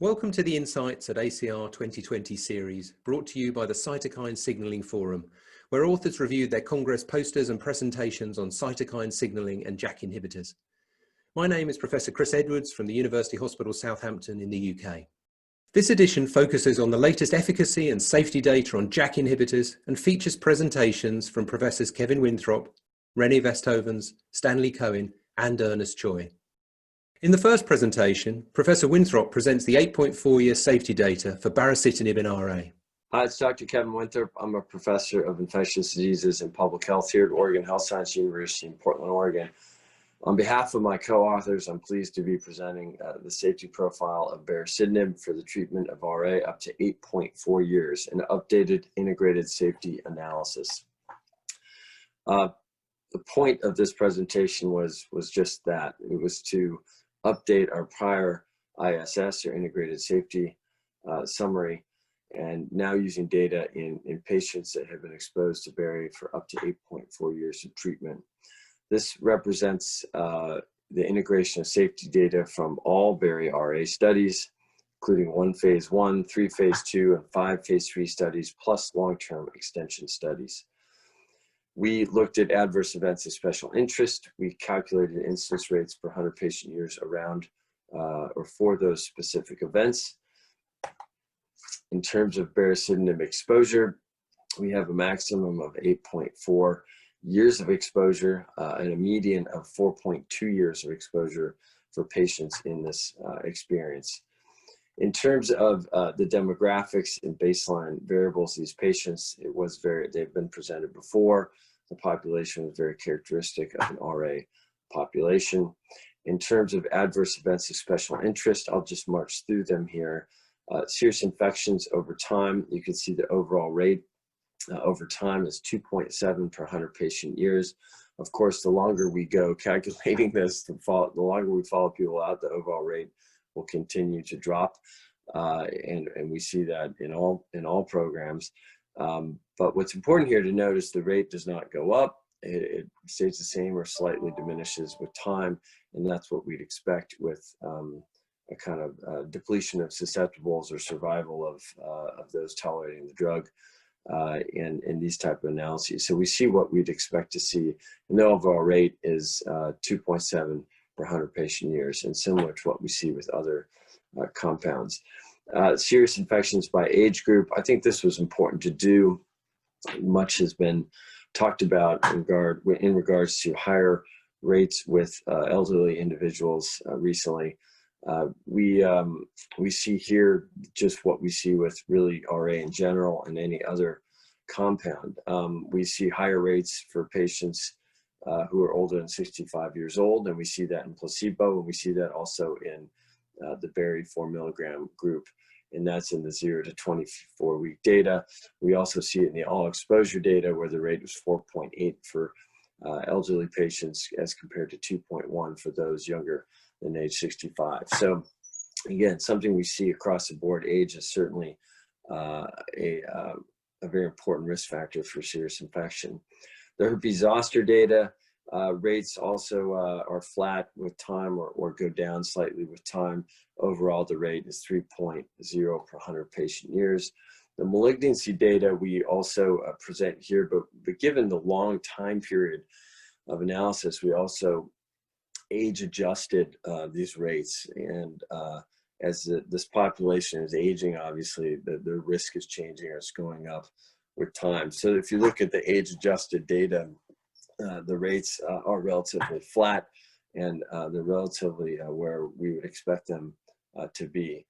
Welcome to the Insights at ACR 2020 series, brought to you by the Cytokine Signalling Forum, where authors reviewed their Congress posters and presentations on cytokine signalling and JAK inhibitors. My name is Professor Chris Edwards from the University Hospital Southampton in the UK. This edition focuses on the latest efficacy and safety data on JAK inhibitors and features presentations from Professors Kevin Winthrop, Rene Westhovens, Stanely Cohen, and Ernest Choy. In the first presentation, Professor Winthrop presents the 8.4-year safety data for baricitinib in RA. Hi, it's Dr. Kevin Winthrop. I'm a professor of infectious diseases and public health here at Oregon Health Science University in Portland, Oregon. On behalf of my co-authors, I'm pleased to be presenting the safety profile of baricitinib for the treatment of RA up to 8.4 years, an updated integrated safety analysis. The point of this presentation was just that. It was to update our prior ISS, or integrated safety summary, and now using data in patients that have been exposed to bari for up to 8.4 years of treatment. This represents the integration of safety data from all bari RA studies, including 1 phase 1, 3 phase 2, and 5 phase 3 studies, plus long-term extension studies. We looked at adverse events of special interest. We calculated incidence rates per 100 patient years around or for those specific events. In terms of baricitinib exposure, we have a maximum of 8.4 years of exposure and a median of 4.2 years of exposure for patients in this experience. In terms of the demographics and baseline variables of these patients, they've been presented before. The population was very characteristic of an RA population. In terms of adverse events of special interest, I'll just march through them here. Serious infections over time, you can see the overall rate over time is 2.7 per 100 patient years. Of course, the longer we go calculating this, the longer we follow people out, the overall rate will continue to drop, and we see that in all programs. But what's important here to note is the rate does not go up. It stays the same or slightly diminishes with time, and that's what we'd expect with a kind of depletion of susceptibles or survival of those tolerating the drug in these type of analyses. So we see what we'd expect to see, and the overall rate is 2.7 per 100 patient years, and similar to what we see with other compounds. Serious infections by age group, I think this was important to do. Much has been talked about in regards to higher rates with elderly individuals recently. We see here just what we see with really RA in general and any other compound. We see higher rates for patients who are older than 65 years old, and we see that in placebo, and we see that also in the bari 4 milligram group, and that's in the 0 to 24 week data. We also see it in the all exposure data, where the rate was 4.8 for elderly patients as compared to 2.1 for those younger than age 65. So again, something we see across the board. Age is certainly a very important risk factor for serious infection. The herpes zoster data rates also are flat with time or go down slightly with time. Overall, the rate is 3.0 per 100 patient years. The malignancy data we also present here, but given the long time period of analysis, we also age adjusted these rates, and as this population is aging, obviously the risk is changing or it's going up with time. So if you look at the age adjusted data, the rates are relatively flat, and they're relatively where we would expect them to be.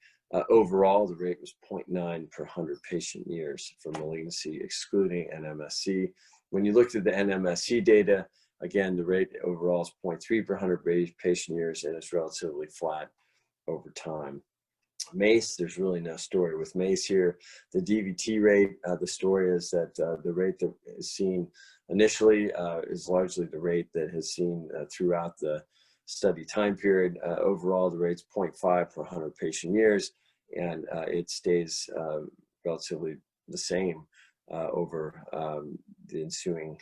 Overall, the rate was 0.9 per 100 patient years for malignancy, excluding NMSC. When you looked at the NMSC data, again, the rate overall is 0.3 per 100 patient years, and it's relatively flat over time. MACE, there's really no story with MACE here. The Dvt rate, the story is that the rate that is seen initially is largely the rate that has seen throughout the study time period. Overall, the rate's 0.5 per 100 patient years, and it stays relatively the same over the ensuing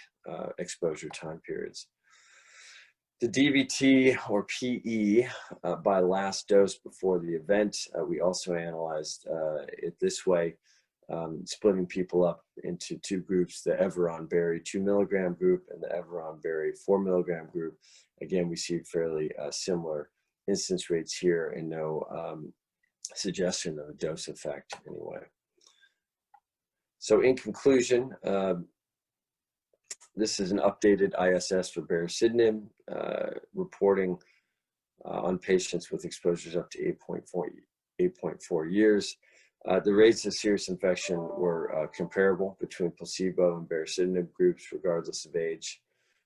exposure time periods. The DVT or PE by last dose before the event, we also analyzed it this way, splitting people up into two groups, the Everon-Berry 2 milligram group and the Everon-Berry 4 milligram group. Again, we see fairly similar incidence rates here and no suggestion of a dose effect anyway. So in conclusion, this is an updated ISS for Epadacitanib, reporting on patients with exposures up to 8.4 years. The rates of serious infection were comparable between placebo and Epadacitanib groups, regardless of age.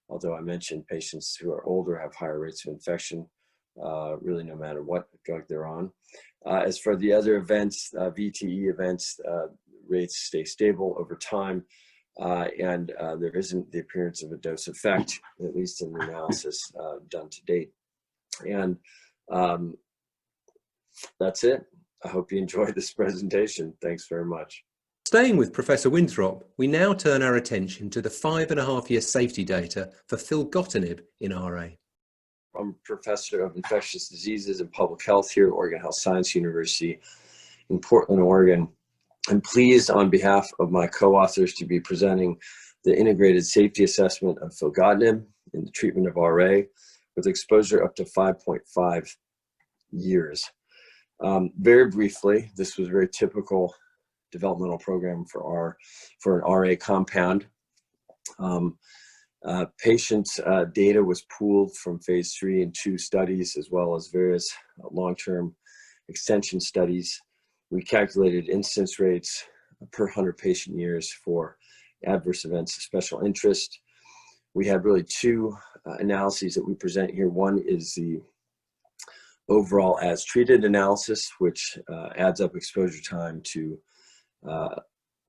Although I mentioned patients who are older have higher rates of infection, really no matter what drug they're on. As for the other events, VTE events, rates stay stable over time. And there isn't the appearance of a dose effect, at least in the analysis done to date. And that's it. I hope you enjoyed this presentation. Thanks very much. Staying with Professor Winthrop, we now turn our attention to the 5.5-year safety data for filgotinib in RA. I'm Professor of Infectious Diseases and Public Health here at Oregon Health Science University in Portland, Oregon. I'm pleased on behalf of my co-authors to be presenting the integrated safety assessment of filgotinib in the treatment of RA with exposure up to 5.5 years. Very briefly, this was a very typical developmental program for an RA compound. Patients' data was pooled from phase 3 and 2 studies, as well as various long-term extension studies. We calculated incidence rates per 100 patient years for adverse events of special interest. We had really two analyses that we present here. One is the overall as treated analysis, which adds up exposure time to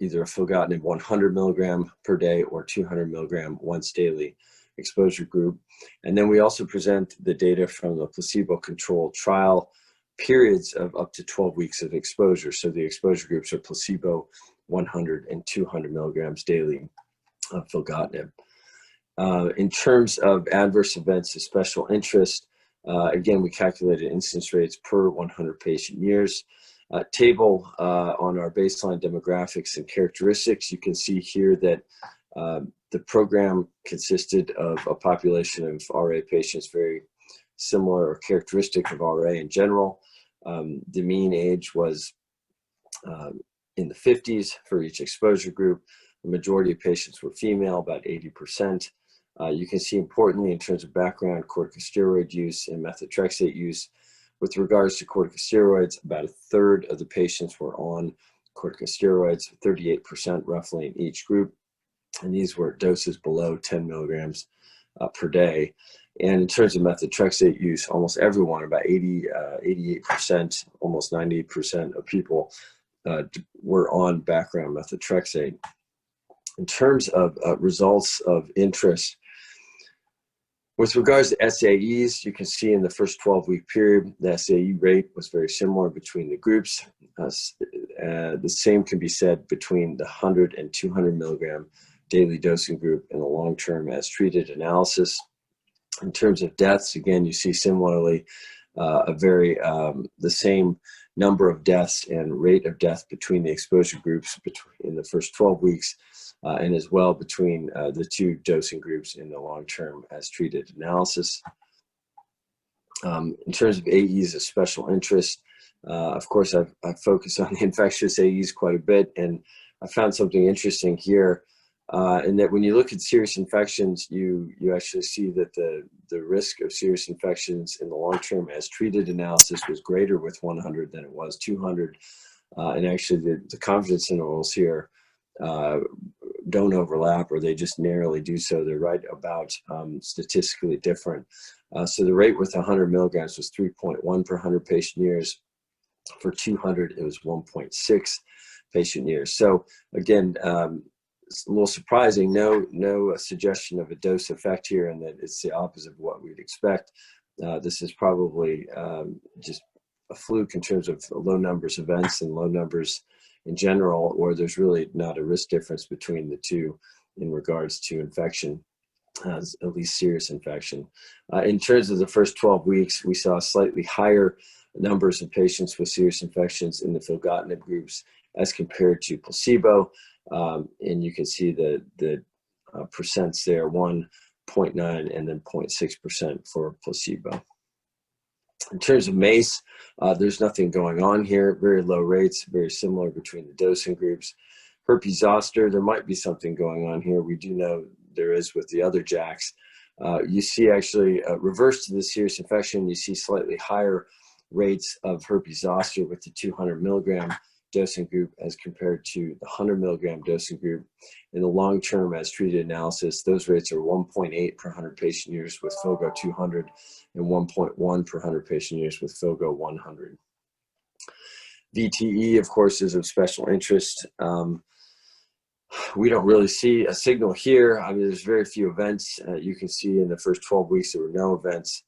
either a filgotinib 100 milligram per day or 200 milligram once daily exposure group. And then we also present the data from the placebo-controlled trial periods of up to 12 weeks of exposure. So the exposure groups are placebo, 100 and 200 milligrams daily of filgotinib. In terms of adverse events of special interest, again, we calculated incidence rates per 100 patient years. Table on our baseline demographics and characteristics. You can see here that the program consisted of a population of RA patients very similar or characteristic of RA in general. The mean age was in the 50s for each exposure group. The majority of patients were female, about 80%. You can see importantly in terms of background corticosteroid use and methotrexate use. With regards to corticosteroids, about a third of the patients were on corticosteroids, 38% roughly in each group. And these were doses below 10 milligrams per day. And in terms of methotrexate use, almost everyone, about 88%, almost 98% of people were on background methotrexate. In terms of results of interest, with regards to SAEs, you can see in the first 12-week period, the SAE rate was very similar between the groups. The same can be said between the 100 and 200 milligram daily dosing group in the long-term as treated analysis. In terms of deaths, again, you see similarly the same number of deaths and rate of death between the exposure groups in the first 12 weeks and as well between the two dosing groups in the long-term as treated analysis. In terms of AEs of special interest, of course, I've focused on the infectious AEs quite a bit, and I found something interesting here. And that when you look at serious infections, you actually see that the risk of serious infections in the long-term as treated analysis was greater with 100 than it was 200. And actually the confidence intervals here don't overlap, or they just narrowly do so. They're right about statistically different. So the rate with 100 milligrams was 3.1 per 100 patient years. For 200, it was 1.6 patient years. So again, it's a little surprising, no suggestion of a dose effect here, and that it's the opposite of what we'd expect. This is probably just a fluke in terms of low numbers of events and low numbers in general, or there's really not a risk difference between the two in regards to infection. has at least serious infection. In terms of the first 12 weeks, we saw slightly higher numbers of patients with serious infections in the filgotinib groups as compared to placebo. And you can see the percents there, 1.9 and then 0.6% for placebo. In terms of MACE, there's nothing going on here. Very low rates, very similar between the dosing groups. Herpes zoster, there might be something going on here. We do know there is with the other JAKs. You see actually reverse to the serious infection, you see slightly higher rates of herpes zoster with the 200 milligram dosing group as compared to the 100 milligram dosing group. In the long-term as treated analysis, those rates are 1.8 per 100 patient years with Filgo 200 and 1.1 per 100 patient years with Filgo 100. VTE, of course, is of special interest. We don't really see a signal here. I mean, there's very few events. You can see in the first 12 weeks, there were no events.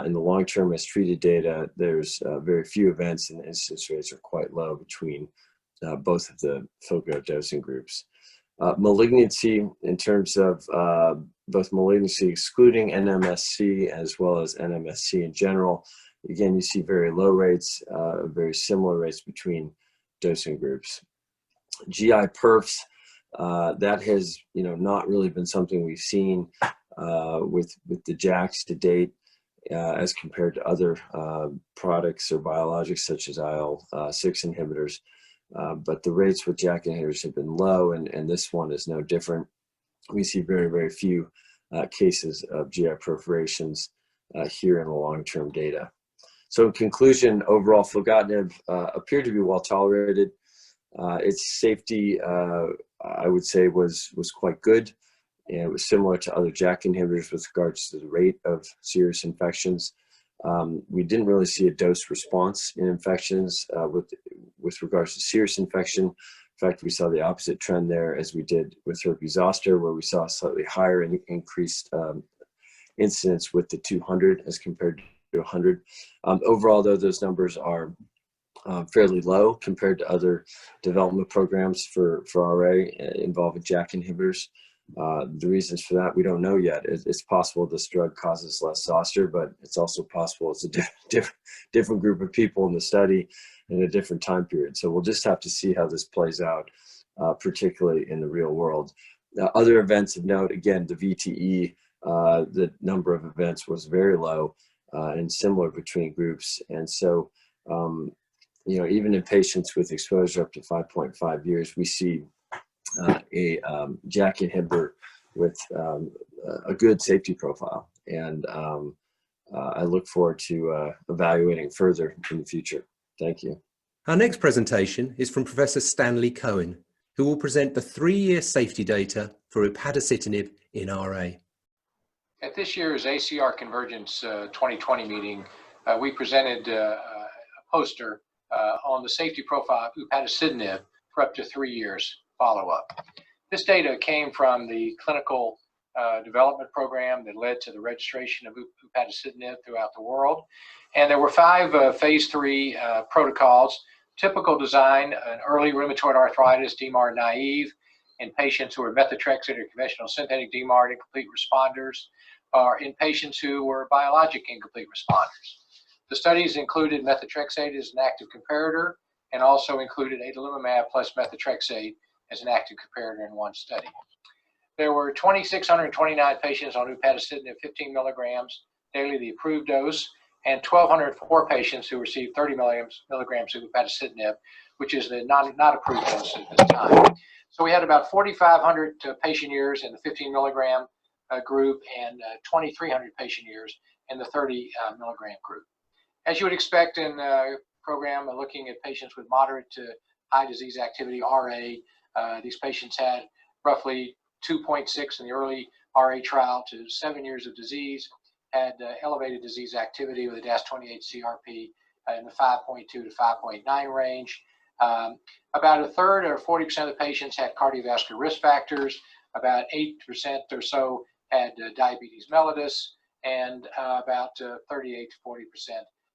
In the long-term as treated data, there's very few events, and the incidence rates are quite low between both of the Filgo dosing groups. Malignancy, in terms of both malignancy excluding NMSC as well as NMSC in general, again, you see very low rates, very similar rates between dosing groups. GI perfs, that has not really been something we've seen with the JAKs to date. As compared to other products or biologics such as IL-6 inhibitors. But the rates with JAK inhibitors have been low, and this one is no different. We see very, very few cases of GI perforations here in the long-term data. So in conclusion, overall, filgotinib appeared to be well tolerated. Its safety, I would say, was quite good. And it was similar to other JAK inhibitors with regards to the rate of serious infections. We didn't really see a dose response in infections with regards to serious infection. In fact, we saw the opposite trend there as we did with herpes zoster, where we saw a slightly higher and increased incidence with the 200 as compared to 100. Overall, though, those numbers are fairly low compared to other development programs for RA involving JAK inhibitors. The reasons for that, we don't know yet. It's possible this drug causes less zoster, but it's also possible it's a different group of people in the study in a different time period. So we'll just have to see how this plays out, particularly in the real world. Other events of note, again, the VTE, the number of events was very low and similar between groups. And so, even in patients with exposure up to 5.5 years, we see a JAK inhibitor with a good safety profile. And I look forward to evaluating further in the future. Thank you. Our next presentation is from Professor Stanely Cohen, who will present the 3-year safety data for Epadacitanib in RA. At this year's ACR Convergence 2020 meeting, we presented a poster on the safety profile of Epadacitanib for up to 3 years follow-up. This data came from the clinical development program that led to the registration of Epadacitanib throughout the world. And there were 5 phase 3 protocols. Typical design: an early rheumatoid arthritis, DMARD naive, in patients who were methotrexate or conventional synthetic DMARD incomplete responders, or in patients who were biologic incomplete responders. The studies included methotrexate as an active comparator and also included adalimumab plus methotrexate as an active comparator in one study. There were 2,629 patients on Epadacitanib 15 milligrams daily, the approved dose, and 1,204 patients who received 30 milligrams of Epadacitanib, which is the not approved dose at this time. So we had about 4,500 patient years in the 15 milligram group and 2,300 patient years in the 30 milligram group. As you would expect in a program looking at patients with moderate to high disease activity, RA, these patients had roughly 2.6 in the early RA trial to 7 years of disease, had elevated disease activity with a DAS28-CRP in the 5.2 to 5.9 range. About a third or 40% of the patients had cardiovascular risk factors. About 8% or so had diabetes mellitus, and about 38 to 40%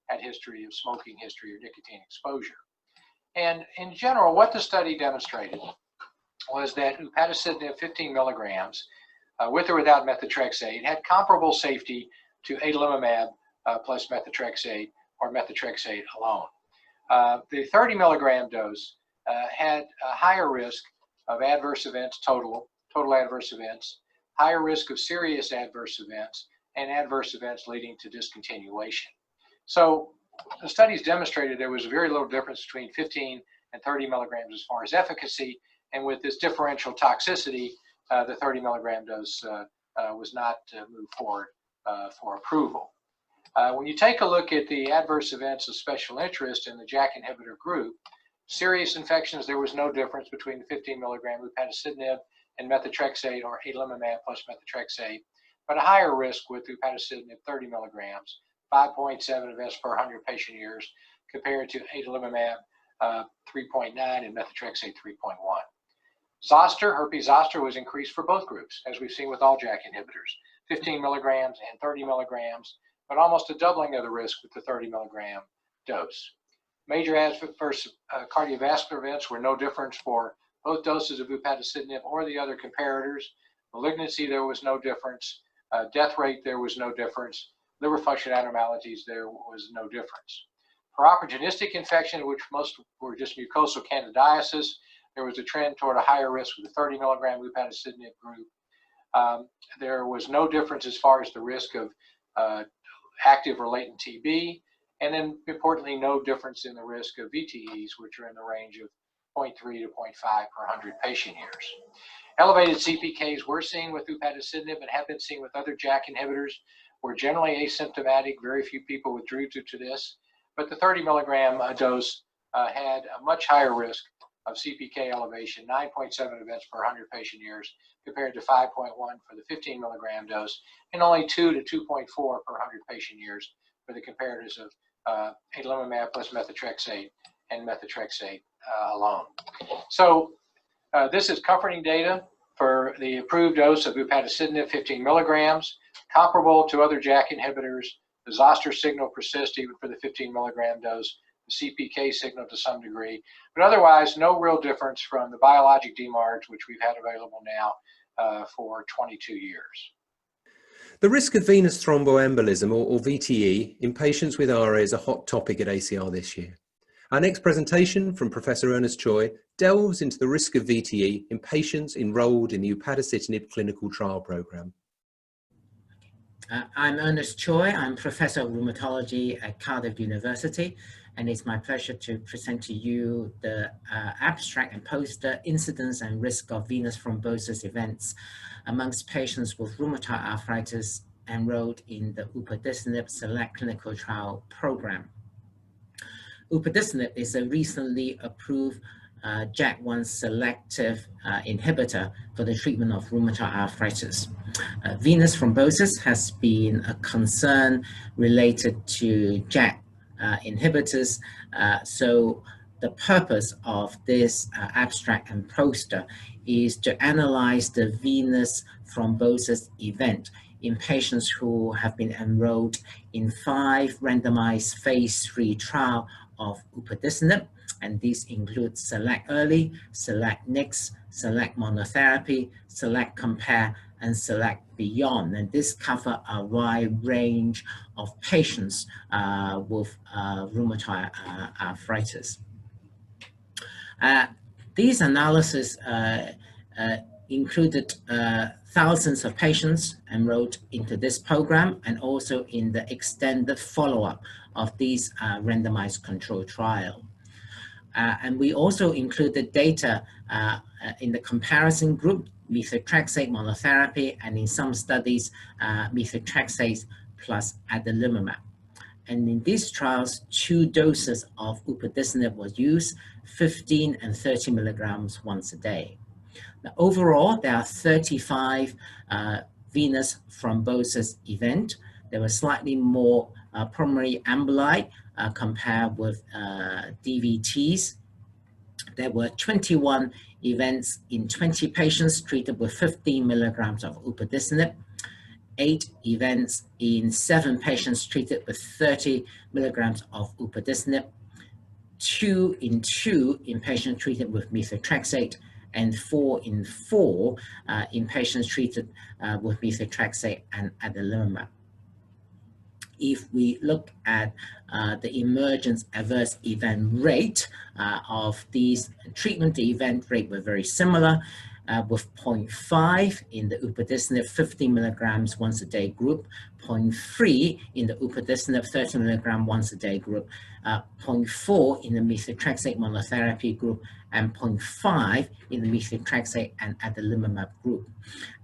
had history of smoking history or nicotine exposure. And in general, what the study demonstrated was that Epadacitanib 15 milligrams with or without methotrexate, had comparable safety to adalimumab plus methotrexate or methotrexate alone. The 30 milligram dose had a higher risk of adverse events, total adverse events, higher risk of serious adverse events, and adverse events leading to discontinuation. So the studies demonstrated there was very little difference between 15 and 30 milligrams as far as efficacy, and with this differential toxicity, the 30 milligram dose was not moved forward for approval. When you take a look at the adverse events of special interest in the JAK inhibitor group, serious infections, there was no difference between the 15 milligram upadacitinib and methotrexate or adalimumab plus methotrexate, but a higher risk with upadacitinib 30 milligrams, 5.7 events per 100 patient years, compared to adalimumab 3.9 and methotrexate 3.1. Zoster, herpes zoster, was increased for both groups, as we've seen with all JAK inhibitors, 15 milligrams and 30 milligrams, but almost a doubling of the risk with the 30 milligram dose. Major adverse cardiovascular events were no difference for both doses of upadacitinib or the other comparators. Malignancy, there was no difference. Death rate, there was no difference. Liver function abnormalities, there was no difference. For opportunistic infection, which most were just mucosal candidiasis, there was a trend toward a higher risk with the 30 milligram upadacitinib group. There was no difference as far as the risk of active or latent TB, and then importantly, no difference in the risk of VTEs, which are in the range of 0.3 to 0.5 per 100 patient years. Elevated CPKs were seen with upadacitinib and have been seen with other JAK inhibitors, were generally asymptomatic. Very few people withdrew due to this, but the 30 milligram dose had a much higher risk of CPK elevation, 9.7 events per 100 patient years, compared to 5.1 for the 15 milligram dose, and only 2 to 2.4 per 100 patient years for the comparators of adalimumab plus methotrexate and methotrexate alone. So this is comforting data for the approved dose of upadacitinib, 15 milligrams, comparable to other JAK inhibitors. The zoster signal persists even for the 15 milligram dose, the CPK signal to some degree, but otherwise no real difference from the biologic DMARDs, which we've had available now for 22 years. The risk of venous thromboembolism, or VTE, in patients with RA is a hot topic at ACR this year. Our next presentation from Professor Ernest Choy delves into the risk of VTE in patients enrolled in the upadacitinib clinical trial program. I'm Ernest Choy. I'm Professor of Rheumatology at Cardiff University, and it's my pleasure to present to you the abstract and poster incidence and risk of venous thrombosis events amongst patients with rheumatoid arthritis enrolled in the upadacitinib Select clinical trial program. Upadacitinib is a recently approved JAK1 selective inhibitor for the treatment of rheumatoid arthritis. Venous thrombosis has been a concern related to JAK inhibitors, so the purpose of this abstract and poster is to analyze the venous thrombosis event in patients who have been enrolled in 5 randomized phase 3 trials of upadacitinib, and these include Select Early, Select Next, Select Monotherapy, Select Compare, and Select Beyond. And this covers a wide range of patients with rheumatoid arthritis. These analyses included thousands of patients enrolled into this program and also in the extended follow-up of these randomized control trial. And we also included data in the comparison group, methotrexate monotherapy, and in some studies, methotrexate plus adalimumab. And in these trials, 2 doses of upadacitinib was used, 15 and 30 milligrams once a day. Now, overall, there are 35 venous thrombosis events. There were slightly more pulmonary emboli compared with DVTs. There were 21 events in 20 patients treated with 15 milligrams of upadacitinib, 8 events in 7 patients treated with 30 milligrams of upadacitinib, 2 in patients treated with methotrexate, and 4 in 4 in patients treated with methotrexate and adalimumab. If we look at the emergence adverse event rate of these treatment, the event rate were very similar, with 0.5 in the Epadacitanib 50 milligrams once a day group, 0.3 in the Epadacitanib 30 milligram once a day group, 0.4 in the methotrexate monotherapy group, and 0.5 in the methotrexate and adalimumab group.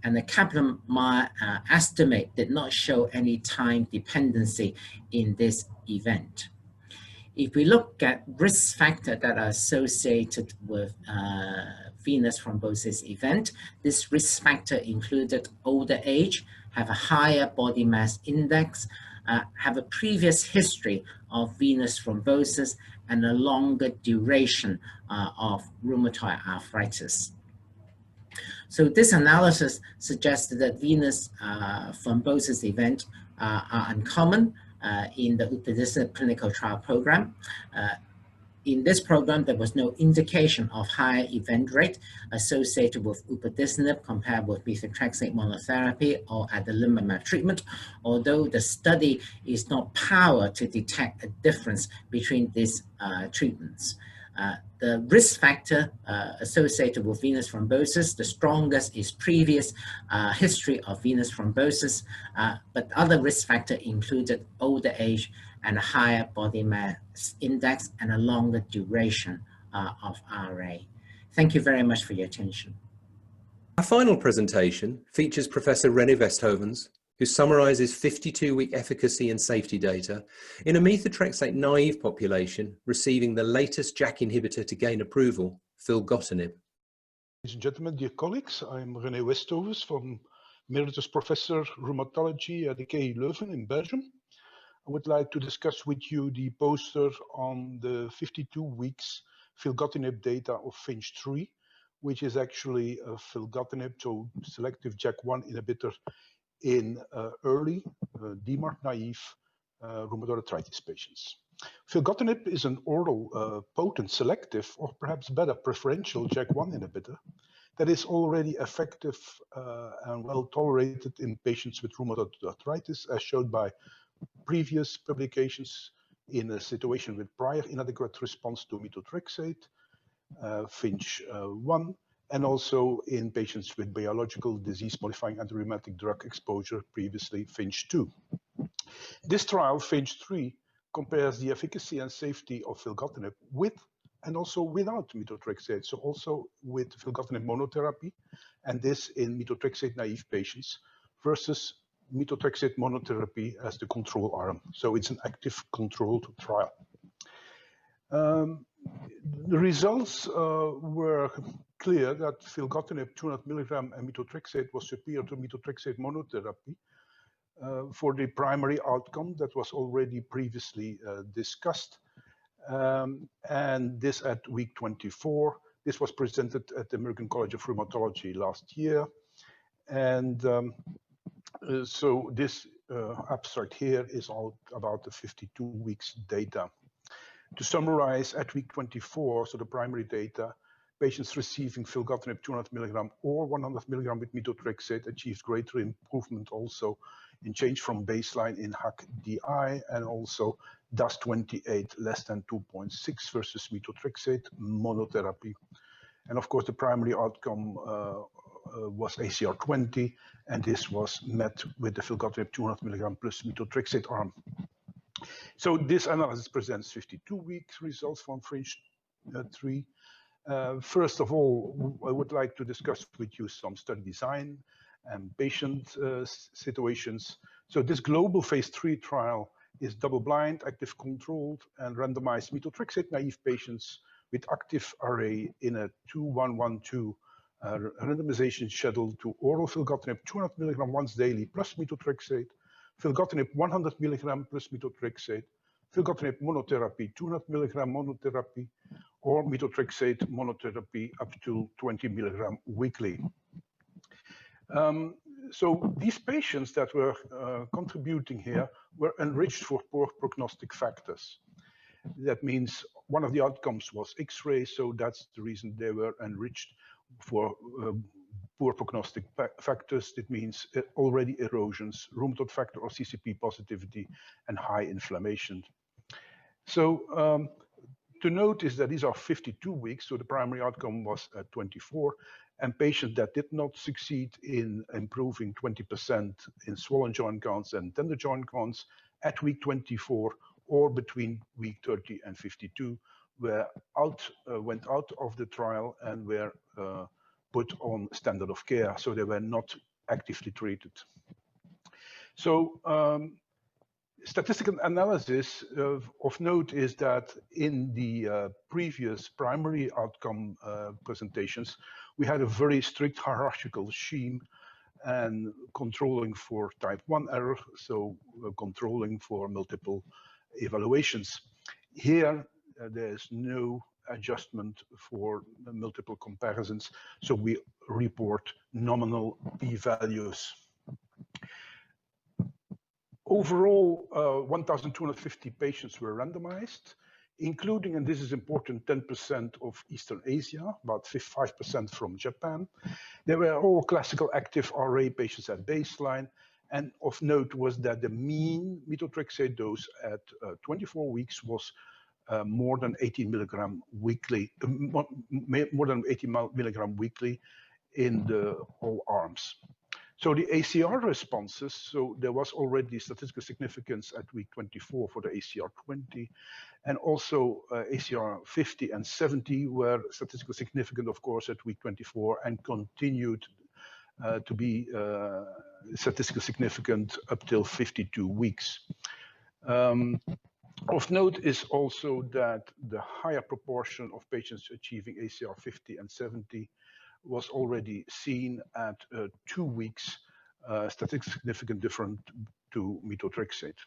And the Kaplan-Meier estimate did not show any time dependency in this event. If we look at risk factors that are associated with venous thrombosis event, this risk factor included older age, have a higher body mass index, have a previous history of venous thrombosis, and a longer duration of rheumatoid arthritis. So this analysis suggested that venous thrombosis events are uncommon in the Epadacitanib clinical trial program. In this program, there was no indication of higher event rate associated with Epadacitanib compared with methotrexate monotherapy or adalimumab treatment, although the study is not powered to detect a difference between these treatments. The risk factor associated with venous thrombosis, the strongest is previous history of venous thrombosis, but other risk factors included older age and a higher body mass index and a longer duration of RA. Thank you very much for your attention. Our final presentation features Professor Rene Westhovens, who summarizes 52-week efficacy and safety data in a methotrexate naive population receiving the latest JAK inhibitor to gain approval, filgotinib. Ladies and gentlemen, dear colleagues, I'm Rene Westhovens from Emeritus Professor Rheumatology at the KU Leuven in Belgium. I would like to discuss with you the poster on the 52 weeks filgotinib data of FINCH 3, which is actually a filgotinib, so selective JAK1 inhibitor in early DMARD naive rheumatoid arthritis patients. Filgotinib is an oral potent selective, or perhaps better preferential JAK1 inhibitor that is already effective and well tolerated in patients with rheumatoid arthritis, as shown by previous publications in a situation with prior inadequate response to methotrexate, FINCH 1, and also in patients with biological disease-modifying antirheumatic drug exposure, previously FINCH 2. This trial, FINCH 3, compares the efficacy and safety of filgotinib with and also without methotrexate, so also with filgotinib monotherapy, and this in methotrexate-naive patients, versus methotrexate monotherapy as the control arm. So it's an active controlled trial. The results were clear that filgotinib 200 milligram and methotrexate was superior to methotrexate monotherapy for the primary outcome that was already previously discussed. And this at week 24. This was presented at the American College of Rheumatology last year. And so this abstract here is all about the 52 weeks data. To summarize, at week 24, so the primary data, patients receiving filgotinib 200 milligram or 100 milligram with methotrexate achieved greater improvement also in change from baseline in HAQ-DI and also DAS28 less than 2.6 versus methotrexate monotherapy. And of course, the primary outcome was ACR 20, and this was met with the filgotinib 200 milligram plus methotrexate arm. So this analysis presents 52 weeks results from FINCH 3. First of all, I would like to discuss with you some study design and patient situations. So this global phase 3 trial is double-blind, active controlled, and randomized methotrexate naive patients with active RA in a 2-1-1-2 randomization schedule to oral filgotinib 200 milligram once daily plus methotrexate, filgotinib 100 milligram plus methotrexate, filgotinib monotherapy 200 milligram monotherapy, or methotrexate monotherapy up to 20 milligram weekly. So these patients that were contributing here were enriched for poor prognostic factors. That means one of the outcomes was X-ray, so that's the reason they were enriched. for poor prognostic factors. It means already erosions, rheumatoid factor or CCP positivity, and high inflammation. So to note is that these are 52 weeks, so the primary outcome was at 24, and patients that did not succeed in improving 20% in swollen joint counts and tender joint counts at week 24 or between week 30 and 52 went out of the trial and were put on standard of care, so they were not actively treated. So statistical analysis of note is that in the previous primary outcome presentations, we had a very strict hierarchical scheme and controlling for type 1 error, so controlling for multiple evaluations. Here, there's no adjustment for multiple comparisons, so we report nominal p-values. Overall, 1,250 patients were randomized, including, and this is important, 10% of Eastern Asia, about 5% from Japan. They were all classical active RA patients at baseline, and of note was that the mean methotrexate dose at 24 weeks was more than 80 milligram weekly, more than 80 milligram weekly in the all arms. So the ACR responses, so there was already statistical significance at week 24 for the ACR 20, and also ACR 50 and 70 were statistically significant, of course, at week 24 and continued to be statistically significant up till 52 weeks. Of note is also that the higher proportion of patients achieving ACR 50 and 70 was already seen at 2 weeks, statistically significant different to methotrexate.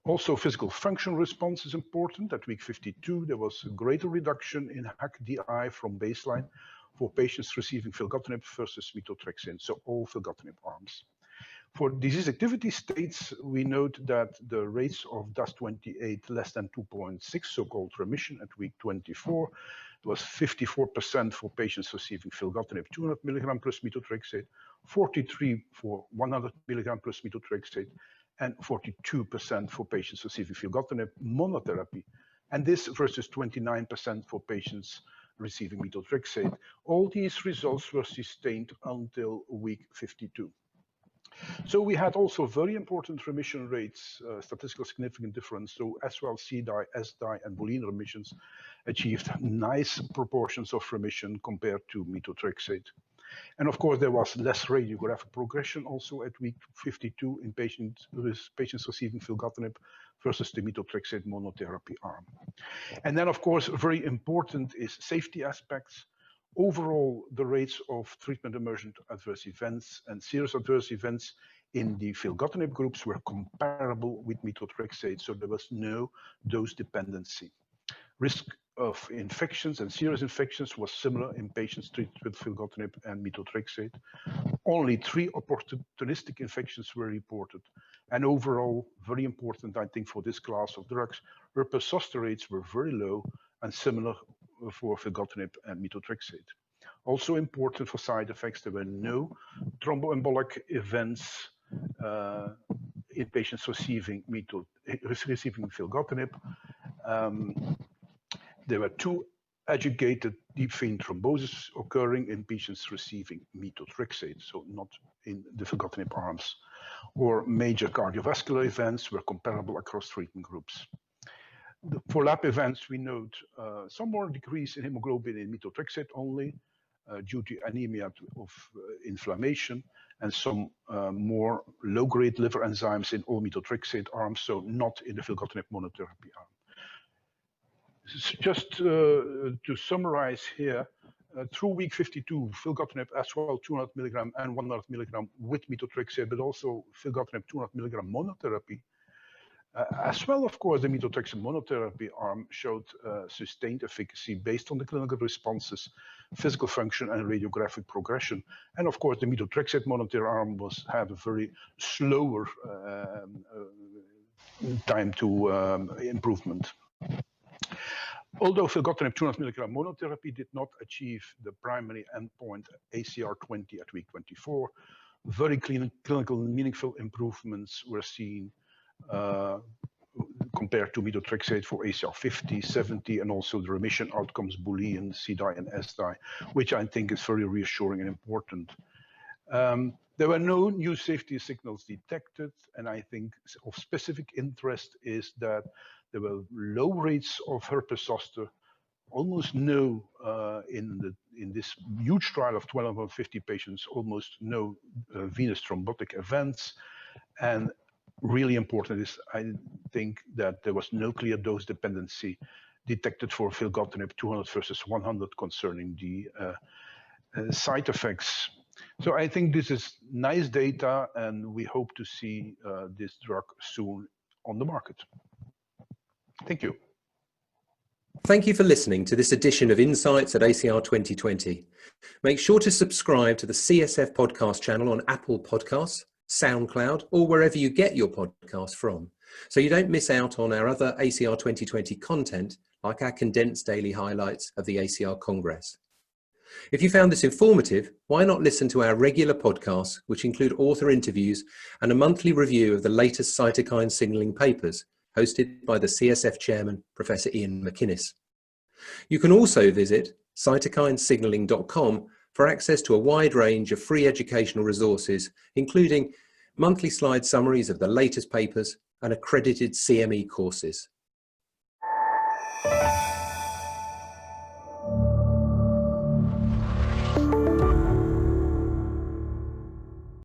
Also, physical function response is important. At week 52, there was a greater reduction in HAQ-DI from baseline for patients receiving filgotinib versus methotrexate, so all filgotinib arms. For disease activity states, we note that the rates of DAS28 less than 2.6, so-called remission at week 24, was 54% for patients receiving filgotinib 200 milligram plus methotrexate, 43% for 100 milligram plus methotrexate, and 42% for patients receiving filgotinib monotherapy, and this versus 29% for patients receiving methotrexate. All these results were sustained until week 52. So we had also very important remission rates, statistical significant difference. So as well CDI, SDI, and Boolean remissions achieved nice proportions of remission compared to methotrexate. And of course, there was less radiographic progression also at week 52 in patients receiving filgotinib versus the methotrexate monotherapy arm. And then, of course, very important is safety aspects. Overall, the rates of treatment-emergent adverse events and serious adverse events in the filgotinib groups were comparable with methotrexate, so there was no dose dependency. Risk of infections and serious infections was similar in patients treated with filgotinib and methotrexate. Only 3 opportunistic infections were reported. And overall, very important, I think, for this class of drugs, herpes zoster rates were very low and similar for filgotinib and methotrexate. Also important for side effects, there were no thromboembolic events in patients receiving filgotinib. There were 2 adjudicated deep vein thrombosis occurring in patients receiving methotrexate, so not in the filgotinib arms. Or major cardiovascular events were comparable across treatment groups. For lab events, we note some more decrease in hemoglobin in methotrexate only due to anemia of inflammation, and some more low-grade liver enzymes in all methotrexate arms, so not in the filgotinib monotherapy arm. Just to summarize here, through week 52, filgotinib as well 200 milligram and 100 milligram with methotrexate, but also filgotinib 200 milligram monotherapy. As well, of course, the methotrexate monotherapy arm showed sustained efficacy based on the clinical responses, physical function, and radiographic progression. And of course, the methotrexate monotherapy arm had a very slower time to improvement. Although filgotinib 200 milligram monotherapy did not achieve the primary endpoint ACR 20 at week 24, very clinical meaningful improvements were seen compared to methotrexate for ACR 50, 70, and also the remission outcomes, Boolean, CDAI, and SDAI, which I think is very reassuring and important. There were no new safety signals detected, and I think of specific interest is that there were low rates of herpes zoster, almost no in this huge trial of 1,250 patients, almost no venous thrombotic events, and really important is I think that there was no clear dose dependency detected for filgotinib 200 versus 100 concerning the side effects. So I think this is nice data, and we hope to see this drug soon on the market. Thank you. Thank you for listening to this edition of Insights at ACR 2020. Make sure to subscribe to the CSF podcast channel on Apple Podcasts, SoundCloud, or wherever you get your podcasts from, so you don't miss out on our other ACR 2020 content, like our condensed daily highlights of the ACR Congress. If you found this informative, why not listen to our regular podcasts, which include author interviews and a monthly review of the latest cytokine signalling papers, hosted by the CSF chairman, Professor Ian McInnes. You can also visit cytokinesignaling.com for access to a wide range of free educational resources, including monthly slide summaries of the latest papers and accredited CME courses.